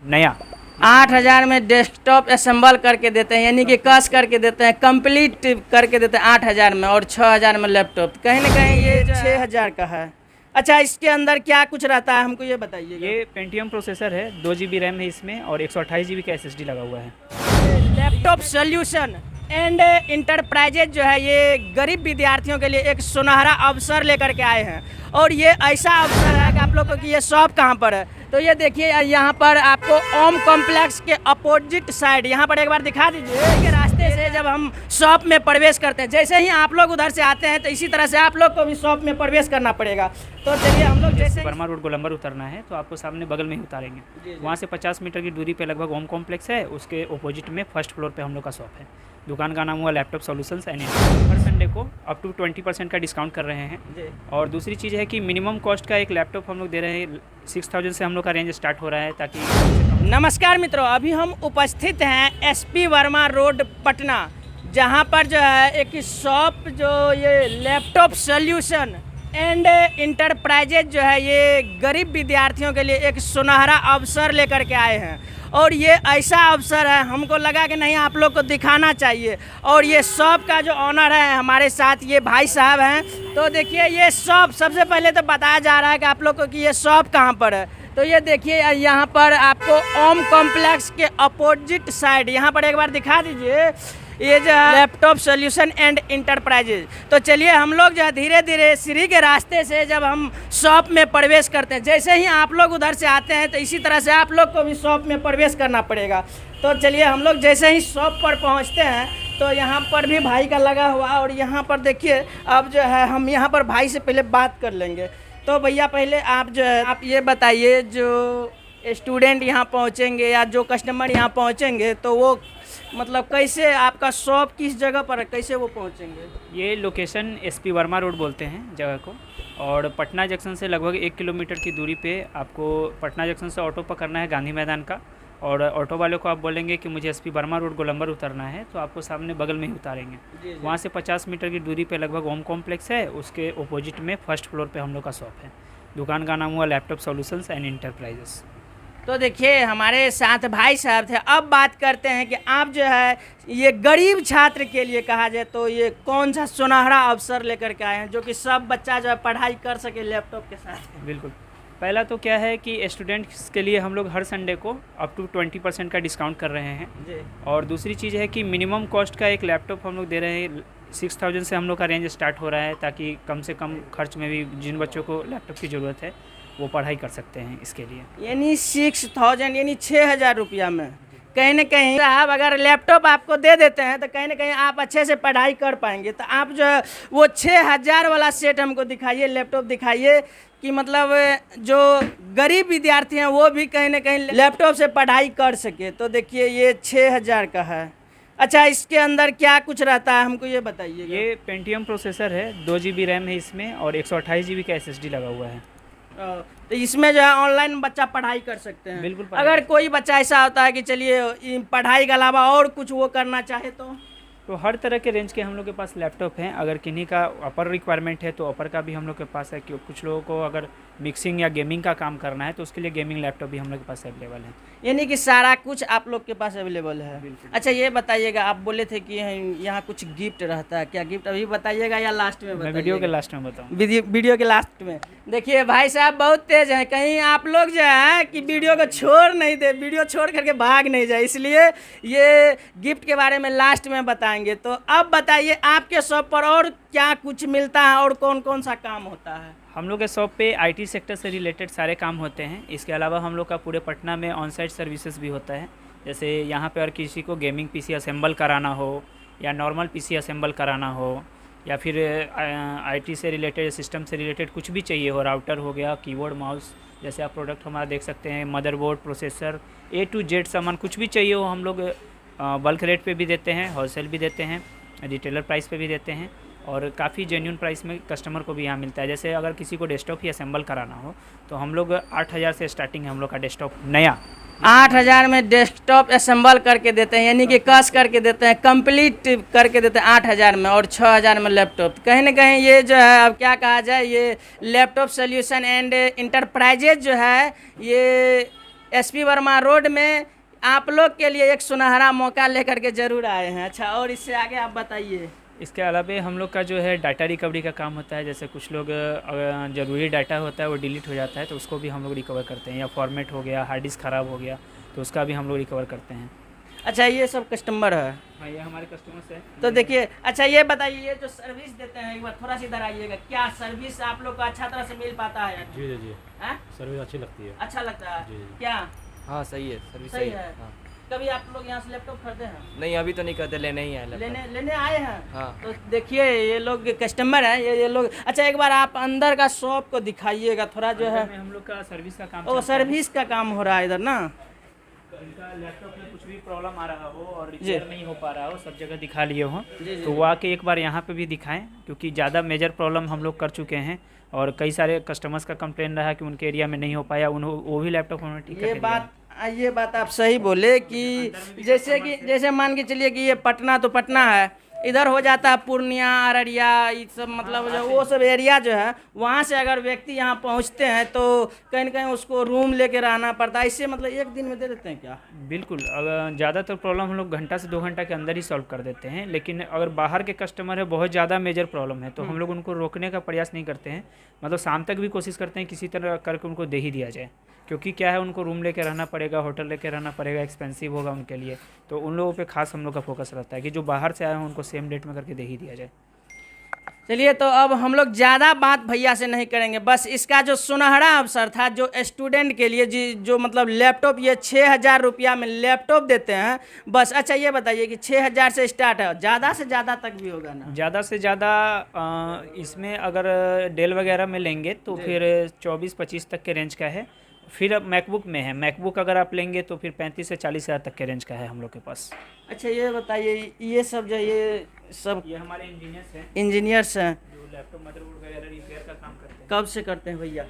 नया। 8,000 में desktop assemble करके देते हैं, यानी कि कस करके देते हैं, कंप्लीट करके देते हैं 8,000 में, और 6,000 में लैपटॉप। कहीं ना कहीं ये 6,000 का है। अच्छा, इसके अंदर क्या कुछ रहता है हमको ये बताइए। ये पेंटियम प्रोसेसर है, 2 GB रैम है इसमें, और 128 GB का SSD लगा हुआ है। लैपटॉप सॉल्यूशन एंड इंटरप्राइजेज जो है ये गरीब विद्यार्थियों के लिए एक सुनहरा अवसर लेकर के आए हैं, और ये ऐसा अवसर है कि आप लोगों की ये शॉप कहाँ पर है, तो ये देखिए यहाँ पर आपको ओम कॉम्प्लेक्स के अपोजिट साइड, यहाँ पर एक बार दिखा दीजिए कि रास्ते से जब हम शॉप में प्रवेश करते हैं, जैसे ही आप लोग उधर से आते हैं तो इसी तरह से आप लोग को भी शॉप में प्रवेश करना पड़ेगा। तो चलिए हम लोग जैसे वर्मा रोड गोलंबर उतरना है तो आपको सामने बगल में ही उतारेंगे। वहाँ से 50 मीटर की दूरी पे लगभग ओम कॉम्प्लेक्स है, उसके अपोजिट में फर्स्ट फ्लोर पे हम लोग का शॉप है। दुकान का नाम हुआ laptop solutions and her Sunday को अप टू 20% का डिस्काउंट कर रहे हैं। और दूसरी चीज़ है कि मिनिमम कॉस्ट का एक लैपटॉप हम लोग दे रहे हैं, 6,000 से हम लोग का रेंज स्टार्ट हो रहा है, ताकि। नमस्कार मित्रों, अभी हम उपस्थित हैं SP वर्मा रोड पटना, जहां पर जो है एक शॉप जो ये लैपटॉप सॉल्यूशन एंड इंटरप्राइजेज जो है ये गरीब विद्यार्थियों के लिए एक सुनहरा अवसर लेकर के आए हैं, और ये ऐसा अवसर है हमको लगा कि नहीं आप लोग को दिखाना चाहिए। और ये शॉप का जो ऑनर है हमारे साथ ये भाई साहब हैं। तो देखिए ये शॉप, सबसे पहले तो बताया जा रहा है कि आप लोग को कि ये शॉप कहाँ पर है। तो ये देखिए यहाँ पर आपको ओम कॉम्प्लेक्स के अपोजिट साइड, यहाँ पर एक बार दिखा दीजिए, ये जो है लैपटॉप सॉल्यूशन एंड इंटरप्राइजेज। तो चलिए हम लोग जो है धीरे धीरे सीढ़ी के रास्ते से जब हम शॉप में प्रवेश करते हैं, जैसे ही आप लोग उधर से आते हैं तो इसी तरह से आप लोग को भी शॉप में प्रवेश करना पड़ेगा। तो चलिए हम लोग जैसे ही शॉप पर पहुंचते हैं तो यहाँ पर भी भाई का लगा हुआ, और यहाँ पर देखिए अब जो है हम यहाँ पर भाई से पहले बात कर लेंगे। तो भैया पहले आप जो है आप ये बताइए, जो स्टूडेंट यहाँ पहुँचेंगे या जो कस्टमर यहाँ पहुँचेंगे तो वो मतलब कैसे, आपका शॉप किस जगह पर है, कैसे वो पहुँचेंगे? ये लोकेशन SP वर्मा रोड बोलते हैं जगह को, और पटना जंक्शन से लगभग 1 किलोमीटर की दूरी पे आपको पटना जंक्शन से ऑटो पकड़ना है गांधी मैदान का, और ऑटो वाले को आप बोलेंगे कि मुझे SP वर्मा रोड गोलंबर उतरना है तो आपको सामने बगल में ही उतारेंगे। वहाँ से 50 मीटर की दूरी पे लगभग ओम कॉम्प्लेक्स है, उसके अपोजिट में फर्स्ट फ्लोर पे हम लोग का शॉप है। दुकान का नाम हुआ लैपटॉप सॉल्यूशंस एंड इंटरप्राइजेस। तो देखिए हमारे साथ भाई साहब थे। अब बात करते हैं कि आप जो है ये गरीब छात्र के लिए कहा जाए तो ये कौन सा सुनहरा अवसर लेकर के आए हैं, जो कि सब बच्चा जो है पढ़ाई कर सके लैपटॉप के साथ। बिल्कुल, पहला तो क्या है कि स्टूडेंट्स के लिए हम लोग हर संडे को अप टू 20% का डिस्काउंट कर रहे हैं जी। और दूसरी चीज़ है कि मिनिमम कॉस्ट का एक लैपटॉप हम लोग दे रहे हैं, 6,000 से हम लोग का रेंज स्टार्ट हो रहा है, ताकि कम से कम खर्च में भी जिन बच्चों को लैपटॉप की ज़रूरत है वो पढ़ाई कर सकते हैं इसके लिए। यानी 6,000 यानी 6,000 रुपया में कहीं ना कहीं साहब अगर लैपटॉप आपको दे देते हैं तो कहीं ना कहीं आप अच्छे से पढ़ाई कर पाएंगे। तो आप जो है वो 6,000 वाला सेट हमको दिखाइए, लैपटॉप दिखाइए, कि मतलब जो गरीब विद्यार्थी हैं वो भी कहीं ना कहीं लैपटॉप से पढ़ाई कर सके। तो देखिए ये 6,000 का है। अच्छा, इसके अंदर क्या कुछ रहता है हमको ये बताइए। ये पेंटियम प्रोसेसर है, 2 GB रैम है इसमें, और 128 GB का SSD लगा हुआ है। तो इसमें जो है ऑनलाइन बच्चा पढ़ाई कर सकते हैं। बिल्कुल। अगर कोई बच्चा ऐसा होता है कि चलिए पढ़ाई के अलावा और कुछ वो करना चाहे तो हर तरह के रेंज के हम लोग के पास लैपटॉप हैं। अगर किन्हीं का अपर रिक्वायरमेंट है तो अपर का भी हम लोग के पास है, क्योंकि कुछ लोगों को अगर मिक्सिंग या गेमिंग का काम करना है तो उसके लिए गेमिंग लैपटॉप भी हम लोग के पास अवेलेबल है। यानी कि सारा कुछ आप लोग के पास अवेलेबल है। अच्छा, ये बताइएगा, आप बोले थे कि यहाँ कुछ गिफ्ट रहता है, क्या गिफ्ट अभी बताइएगा या लास्ट में बताइएगा? मैं वीडियो के लास्ट में बताऊँ। वीडियो के लास्ट में। देखिए भाई साहब बहुत तेज हैं, कहीं आप लोग जो है कि वीडियो को छोड़ नहीं दे, वीडियो छोड़ करके भाग नहीं जाए, इसलिए ये गिफ्ट के बारे में लास्ट में बताएंगे। तो अब बताइए आपके शॉप पर और क्या कुछ मिलता है और कौन कौन सा काम होता है? हम लोग के शॉप पे IT सेक्टर से रिलेटेड सारे काम होते हैं। इसके अलावा हम लोग का पूरे पटना में ऑन साइट सर्विसेज भी होता है। जैसे यहाँ पे अगर किसी को गेमिंग PC असेंबल कराना हो या नॉर्मल PC असेंबल कराना हो, या फिर IT से रिलेटेड, सिस्टम से रिलेटेड कुछ भी चाहिए हो, राउटर हो गया, कीबोर्ड, माउस, जैसे आप प्रोडक्ट हमारा देख सकते हैं, motherboard, processor, A to Z सामान कुछ भी चाहिए हो हम लोग बल्क रेट पे भी देते हैं, होलसेल भी देते हैं, रिटेलर प्राइस पे भी देते हैं, और काफ़ी जेन्युइन प्राइस में कस्टमर को भी यहाँ मिलता है। जैसे अगर किसी को डेस्कटॉप ही असेंबल कराना हो तो हम लोग 8,000 से स्टार्टिंग है हम लोग का डेस्कटॉप नया। 8,000 में डेस्कटॉप असेंबल करके देते हैं, यानी कि कस करके देते हैं, कंप्लीट करके देते हैं 8,000 में, और 6,000 में लैपटॉप। कहीं ना कहीं ये जो है अब क्या कहा जाए, ये लैपटॉप सॉल्यूशन एंड इंटरप्राइजेज जो है ये एसपी वर्मा रोड में आप लोग के लिए एक सुनहरा मौका लेकर के जरूर आए हैं। अच्छा, और इससे आगे आप बताइए। इसके अलावा हम लोग का जो है डाटा रिकवरी का काम होता है। जैसे कुछ लोग ज़रूरी डाटा होता है वो डिलीट हो जाता है तो उसको भी हम लोग रिकवर करते हैं, या फॉर्मेट हो गया, हार्ड डिस्क ख़राब हो गया तो उसका भी हम लोग रिकवर करते हैं। अच्छा, ये सब कस्टमर है? हाँ, ये हमारे कस्टमर्स हैं। तो देखिए, अच्छा ये बताइए, ये जो सर्विस देते हैं, एक बार थोड़ा सा इधर आइएगा, क्या सर्विस आप लोग को अच्छा तरह से मिल पाता है? जी जी जी, हैं? सर्विस अच्छी लगती है। अच्छा लगता है? जी। क्या हाँ सही है, सर्विस सही सही है? हाँ। कभी आप लोग यहाँ से लैपटॉप खरीदे हैं? नहीं अभी तो नहीं करते, लेने ही आए लैपटॉप। लेने आए हैं? हाँ। तो देखिए, ये लोग कस्टमर हैं, ये लोग। अच्छा, एक बार आप अंदर का शॉप को दिखाइएगा थोड़ा, जो है अंदर में हम लोग का सर्विस का काम ओ चलता है। सर्विस का काम हो रहा है इधर ना। इनका लैपटॉप में कुछ भी प्रॉब्लम आ रहा हो और जी। रिपेयर नहीं हो पा रहा हो, सब जगह दिखा लिए हो जी, जी। तो वो आके एक बार यहाँ पे भी दिखाएं, क्योंकि ज़्यादा मेजर प्रॉब्लम हम लोग कर चुके हैं और कई सारे कस्टमर्स का कंप्लेन रहा कि उनके एरिया में नहीं हो पाया, वो भी लैपटॉप उन्होंने ठीक ये बात आप सही बोले कि जैसे मान के चलिए कि ये पटना तो पटना है, इधर हो जाता है पूर्णिया, अररिया, ये सब मतलब जो वो सब एरिया जो है, वहाँ से अगर व्यक्ति यहाँ पहुँचते हैं तो कहीं न कहीं उसको रूम लेके रहना पड़ता है। इससे मतलब एक दिन में दे देते हैं क्या? बिल्कुल, अगर ज़्यादातर प्रॉब्लम हम लोग घंटा से 2 घंटा के अंदर ही सॉल्व कर देते हैं। लेकिन अगर बाहर के कस्टमर है, बहुत ज़्यादा मेजर प्रॉब्लम है, तो हम लोग उनको रोकने का प्रयास नहीं करते हैं। मतलब शाम तक भी कोशिश करते हैं किसी तरह करके उनको दे ही दिया जाए, क्योंकि क्या है, उनको रूम लेके रहना पड़ेगा, होटल लेके रहना पड़ेगा, एक्सपेंसिव होगा उनके लिए। तो उन लोगों पे खास हम लोग का फोकस रहता है कि जो बाहर से आए हैं उनको सेम डेट में करके दे ही दिया जाए। चलिए, तो अब हम लोग ज़्यादा बात भैया से नहीं करेंगे, बस इसका जो सुनहरा अवसर था जो स्टूडेंट के लिए जो मतलब लैपटॉप, ये 6,000 रुपया में लैपटॉप देते हैं बस। अच्छा, ये बताइए कि 6,000 से स्टार्ट है, ज़्यादा से ज़्यादा तक भी होगा ना? ज़्यादा से ज़्यादा इसमें अगर डेल वगैरह में लेंगे तो फिर 24-25 तक के रेंज का है। फिर अब मैकबुक में है, मैकबुक अगर आप लेंगे तो फिर 35 से 40 हज़ार तक के रेंज का है हम लोग के पास। अच्छा, ये बताइए, ये सब जो ये हमारे इंजीनियर्स हैं इंजीनियर्स हैं जो लैपटॉप मदरबोर्ड वगैरह रिपेयर का काम करते हैं। कब से करते हैं भैया?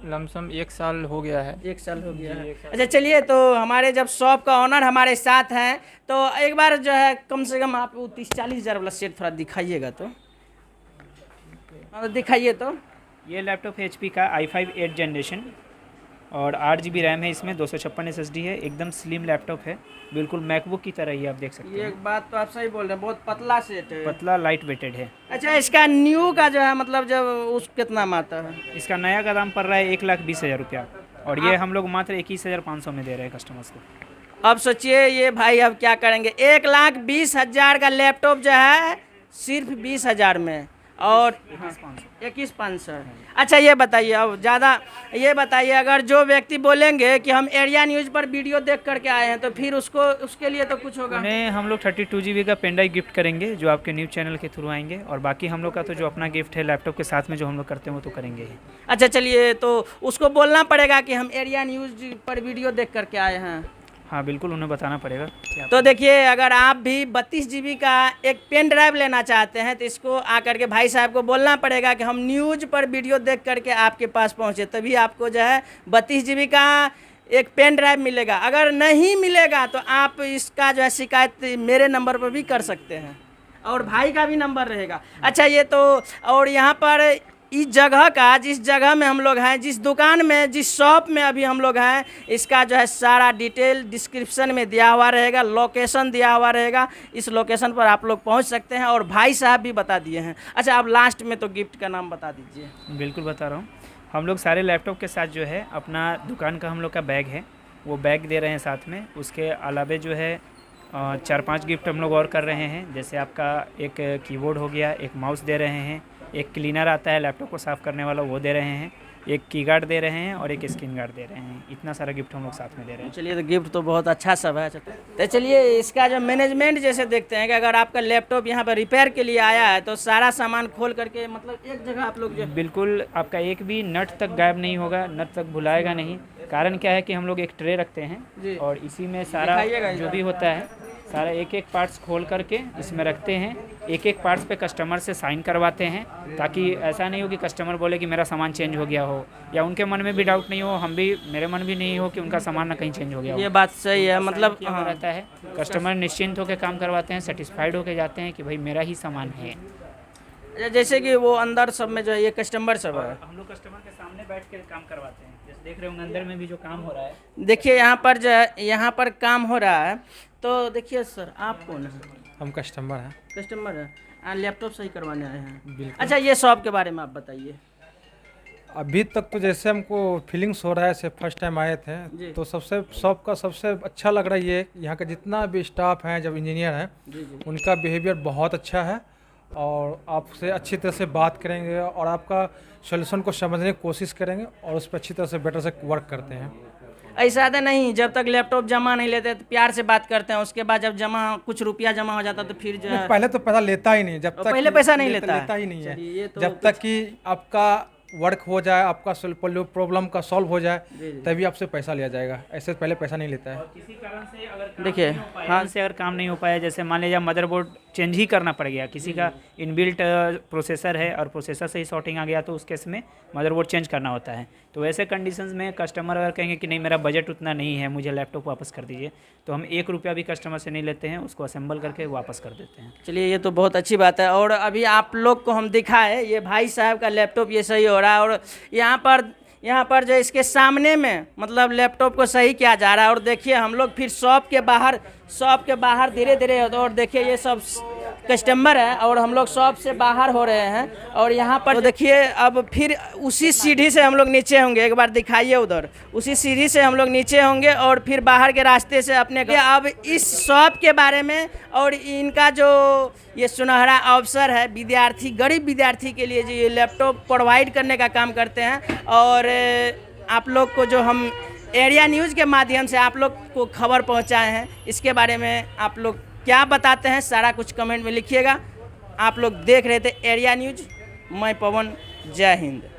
लमसम 1 साल हो गया है। 1 साल हो गया जी, है। 1 साल। अच्छा, चलिए, तो हमारे जब शॉप का ऑनर हमारे साथ हैं तो एक बार जो है कम से कम आप 30-40 हज़ार वाला सेट थोड़ा दिखाइएगा तो। दिखाइए तो। ये लैपटॉप है HP का i5 8 जनरेशन और 8 GB रैम है इसमें, 256 SSD है, एकदम स्लिम लैपटॉप है, बिल्कुल मैकबुक की तरह ही आप देख सकते ये हैं। बात तो आप सही बोल रहे हैं, बहुत पतला सेट है। पतला लाइट वेटेड है। अच्छा, इसका न्यू का जो है मतलब जब उस कितना में आता है? इसका नया का दाम पड़ रहा है 1,20,000 रुपया और ये हम लोग मात्र 21,500 में दे रहे हैं कस्टमर्स को। अब सोचिए ये भाई अब क्या करेंगे, 1,20,000 का लैपटॉप जो है सिर्फ 20,000 में और 21,500। अच्छा, ये बताइए, अब ज़्यादा ये बताइए, अगर जो व्यक्ति बोलेंगे कि हम एरिया न्यूज़ पर वीडियो देख करके आए हैं तो फिर उसके लिए तो कुछ होगा? उन्हें हम लोग 32 GB का पेन ड्राइव गिफ्ट करेंगे जो आपके न्यूज़ चैनल के थ्रू आएंगे, और बाकी हम लोग का तो जो अपना गिफ्ट है लैपटॉप के साथ में जो हम लोग करते हैं वो तो करेंगे ही। अच्छा, चलिए, तो उसको बोलना पड़ेगा कि हम एरिया न्यूज़ पर वीडियो देख करके आए हैं। हाँ बिल्कुल, उन्हें बताना पड़ेगा कि तो देखिए, अगर आप भी 32 GB का एक पेन ड्राइव लेना चाहते हैं तो इसको आकर के भाई साहब को बोलना पड़ेगा कि हम न्यूज़ पर वीडियो देख करके आपके पास पहुंचे, तभी आपको जो है 32 GB का एक पेन ड्राइव मिलेगा। अगर नहीं मिलेगा तो आप इसका जो है शिकायत मेरे नंबर पर भी कर सकते हैं और भाई का भी नंबर रहेगा। अच्छा, ये तो, और यहाँ पर इस जगह का, जिस जगह में हम लोग हैं, जिस दुकान में, जिस शॉप में अभी हम लोग हैं, इसका जो है सारा डिटेल डिस्क्रिप्शन में दिया हुआ रहेगा, लोकेशन दिया हुआ रहेगा, इस लोकेशन पर आप लोग पहुंच सकते हैं और भाई साहब भी बता दिए हैं। अच्छा, आप लास्ट में तो गिफ्ट का नाम बता दीजिए। बिल्कुल बता रहा हूँ, हम लोग सारे लैपटॉप के साथ जो है अपना दुकान का हम लोग का बैग है वो बैग दे रहे हैं साथ में। उसके अलावा जो है 4-5 गिफ्ट हम लोग और कर रहे हैं, जैसे आपका एक कीबोर्ड हो गया, एक माउस दे रहे हैं, एक क्लीनर आता है लैपटॉप को साफ़ करने वाला वो दे रहे हैं, एक की गार्ड दे रहे हैं और एक स्क्रीन गार्ड दे रहे हैं। इतना सारा गिफ्ट हम लोग साथ में दे रहे हैं। चलिए, तो गिफ्ट तो बहुत अच्छा सब है। तो चलिए, इसका जो मैनेजमेंट जैसे देखते हैं कि अगर आपका लैपटॉप यहाँ पर रिपेयर के लिए आया है तो सारा सामान खोल करके मतलब एक जगह आप लोग जो बिल्कुल आपका एक भी नट तक गायब नहीं होगा, नट तक भुलाएगा नहीं। कारण क्या है कि हम लोग एक ट्रे रखते हैं और इसी में सारा जो भी होता है सारा एक एक पार्ट्स खोल करके इसमें रखते हैं, एक एक पार्ट्स पे कस्टमर से साइन करवाते हैं, ताकि ऐसा नहीं हो कि कस्टमर बोले कि मेरा सामान चेंज हो गया हो, या उनके मन में भी डाउट नहीं हो, हम भी, मेरे मन भी नहीं हो कि उनका सामान ना कहीं चेंज हो गया हो। ये बात सही है, मतलब हाँ रहता है, कस्टमर निश्चिंत होकर काम करवाते हैं, सेटिस्फाइड होकर जाते हैं कि भाई मेरा ही सामान है। जैसे कि वो अंदर सब में जो है ये कस्टमर सब है, हम लोग कस्टमर के सामने बैठ के काम करवाते हैं। जैसे देख रहे होंगे अंदर में भी जो काम हो रहा है। देखिए यहाँ पर जो है यहाँ पर काम हो रहा है। तो देखिए सर, आप कौन है? हम कस्टमर हैं। कस्टमर है, लैपटॉप सही करवाने आए हैं। बिल्कुल। अच्छा, ये शॉप के बारे में आप बताइए। अभी तक तो जैसे हमको फीलिंग्स हो रहा है, ऐसे फर्स्ट टाइम आए जी। थे तो सबसे शॉप का सबसे अच्छा लग रहा है ये, यहाँ का जितना भी स्टाफ है, जब इंजीनियर हैं जी जी। उनका बिहेवियर बहुत अच्छा है और आपसे अच्छी तरह से बात करेंगे और आपका सोल्यूशन को समझने की कोशिश करेंगे और उस पर अच्छी तरह से बेटर से वर्क करते हैं। ऐसा तो नहीं, जब तक लैपटॉप जमा नहीं लेते तो प्यार से बात करते हैं, उसके बाद जब कुछ रुपया जमा हो जाता तो फिर जो है पहले तो पैसा लेता ही नहीं, जब तक पहले पैसा नहीं लेता ही नहीं है। चलिए, ये तो जब तक कि आपका वर्क हो जाए, आपका प्रॉब्लम का सॉल्व हो जाए, तभी आपसे पैसा लिया जाएगा। ऐसे पहले पैसा नहीं लेता है। किसी कारण से अगर काम देखिए, नहीं हो पाया, हाँ से अगर काम नहीं हो पाया, जैसे मान लीजिए मदरबोर्ड चेंज ही करना पड़ गया, किसी का इनबिल्ट प्रोसेसर है और प्रोसेसर से ही शॉर्टिंग आ गया, तो उस केस में मदरबोर्ड चेंज करना होता है। तो वैसे कंडीशंस में कस्टमर अगर कहेंगे कि नहीं मेरा बजट उतना नहीं है, मुझे लैपटॉप वापस कर दीजिए, तो हम 1 रुपया भी कस्टमर से नहीं लेते हैं, उसको असेंबल करके वापस कर देते हैं। चलिए, ये तो बहुत अच्छी बात है। और अभी आप लोग को हम दिखाए, ये भाई साहब का लैपटॉप ये सही हो रहा है और यहाँ पर जो इसके सामने में मतलब लैपटॉप को सही किया जा रहा है। और देखिए हम लोग फिर शॉप के बाहर धीरे धीरे, और देखिए ये सब कस्टमर है और हम लोग शॉप से बाहर हो रहे हैं। और यहाँ पर तो देखिए अब फिर उसी सीढ़ी से हम लोग नीचे होंगे, एक बार दिखाइए उधर, उसी सीढ़ी से हम लोग नीचे होंगे और फिर बाहर के रास्ते से अपने अब इस शॉप के बारे में और इनका जो ये सुनहरा अवसर है विद्यार्थी, गरीब विद्यार्थी के लिए जो ये लैपटॉप प्रोवाइड करने का काम करते हैं। और आप लोग को जो हम एरिया न्यूज़ के माध्यम से आप लोग को खबर पहुंचाए हैं, इसके बारे में आप लोग क्या बताते हैं सारा कुछ कमेंट में लिखिएगा। आप लोग देख रहे थे एरिया न्यूज़, मैं पवन, जय हिंद।